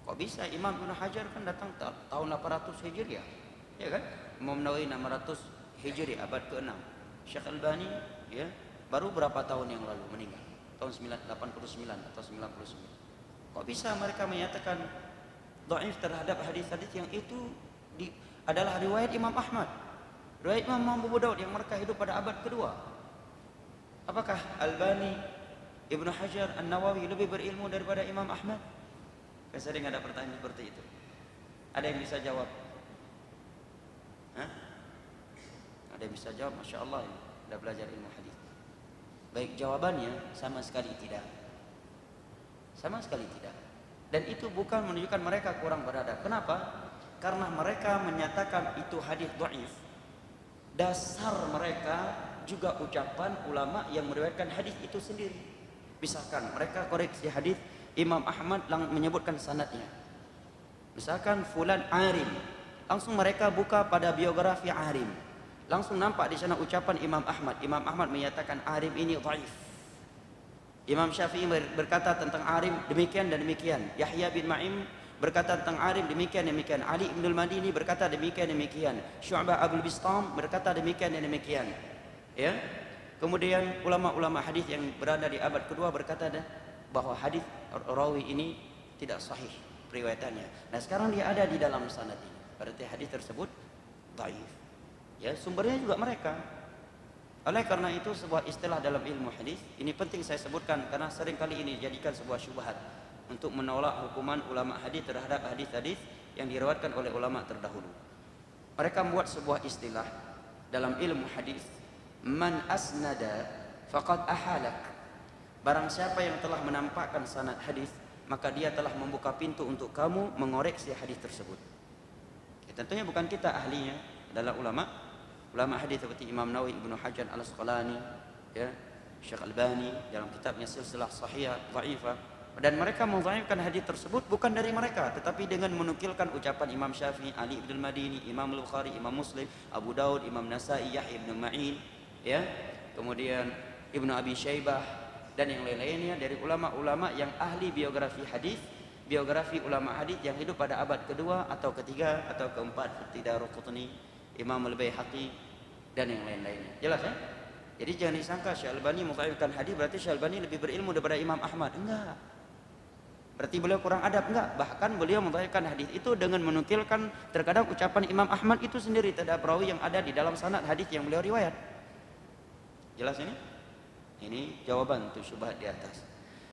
Kok bisa? Imam Ibnu Hajar kan datang tahun 800 Hijriah, ya kan? Imam Nawawi 600 Hijri, abad ke-6. Syekh Albani ya baru berapa tahun yang lalu meninggal, tahun 89 atau 99. Kok bisa mereka menyatakan dhaif terhadap hadis-hadis yang itu adalah riwayat Imam Ahmad, riwayat Imam Abu Daud yang mereka hidup pada abad kedua? Apakah Albani, Ibnu Hajar, An-Nawawi lebih berilmu daripada Imam Ahmad? Kan sering ada pertanyaan seperti itu. Ada yang bisa jawab? Hah? Ada yang bisa jawab? Masya Allah ya, sudah belajar ilmu hadis. Baik, jawabannya sama sekali tidak. Sama sekali tidak. Dan itu bukan menunjukkan mereka kurang beradab. Kenapa? Karena mereka menyatakan itu hadis dhaif. Dasar mereka juga ucapan ulama yang meriwayatkan hadis itu sendiri. Misalkan mereka koreksi hadis, Imam Ahmad menyebutkan sanadnya. Misalkan fulan arim, langsung mereka buka pada biografi arim. Langsung nampak di sana ucapan Imam Ahmad. Imam Ahmad menyatakan arim ini dhaif. Imam Syafi'i berkata tentang arim demikian dan demikian. Yahya bin Ma'in berkata tentang arim demikian dan demikian. Ali bin Al-Madini berkata demikian dan demikian. Syu'bah Abul Bistam berkata demikian dan demikian. Ya. Kemudian ulama-ulama hadis yang berada di abad kedua berkata bahwa hadis rawi ini tidak sahih riwayatannya. Nah, sekarang dia ada di dalam sanad ini. Berarti hadis tersebut dhaif. Ya, sumbernya juga mereka. Oleh karena itu sebuah istilah dalam ilmu hadis ini penting saya sebutkan karena sering kali ini dijadikan sebuah syubhat untuk menolak hukuman ulama hadis terhadap hadis-hadis yang diriwayatkan oleh ulama terdahulu. Mereka membuat sebuah istilah dalam ilmu hadis, man asnada faqad ahalak. Barang siapa yang telah menampakkan sanad hadis, maka dia telah membuka pintu untuk kamu mengoreksi hadis tersebut. Ya, tentunya bukan kita ahlinya, adalah ulama hadis seperti Imam Nawawi, Ibnu Hajar Al-Asqalani, ya, Syekh Albani dalam kitabnya Silsilah Shahihah Dhaifah. Dan mereka mendhaifkan hadis tersebut bukan dari mereka, tetapi dengan menukilkan ucapan Imam Syafi'i, Ali bin Al-Madini, Imam Al-Bukhari, Imam Muslim, Abu Daud, Imam Nasa'i, Yahya bin Ma'in, ya, kemudian Ibnu Abi Syaibah dan yang lain-lainnya dari ulama-ulama yang ahli biografi hadis, biografi ulama hadis yang hidup pada abad kedua atau ketiga atau keempat seperti Daruqutni, Imam Al-Baihaqi dan yang lain-lainnya. Jelas ya? Jadi jangan disangka Syekh Albani mendhaifkan hadis berarti Syekh Albani lebih berilmu daripada Imam Ahmad. Enggak. Berarti beliau kurang adab? Enggak. Bahkan beliau mendhaifkan hadis itu dengan menukilkan terkadang ucapan Imam Ahmad itu sendiri terhadap perawi yang ada di dalam sanad hadis yang beliau riwayat. Jelas ini? Ini jawaban untuk syubhat di atas.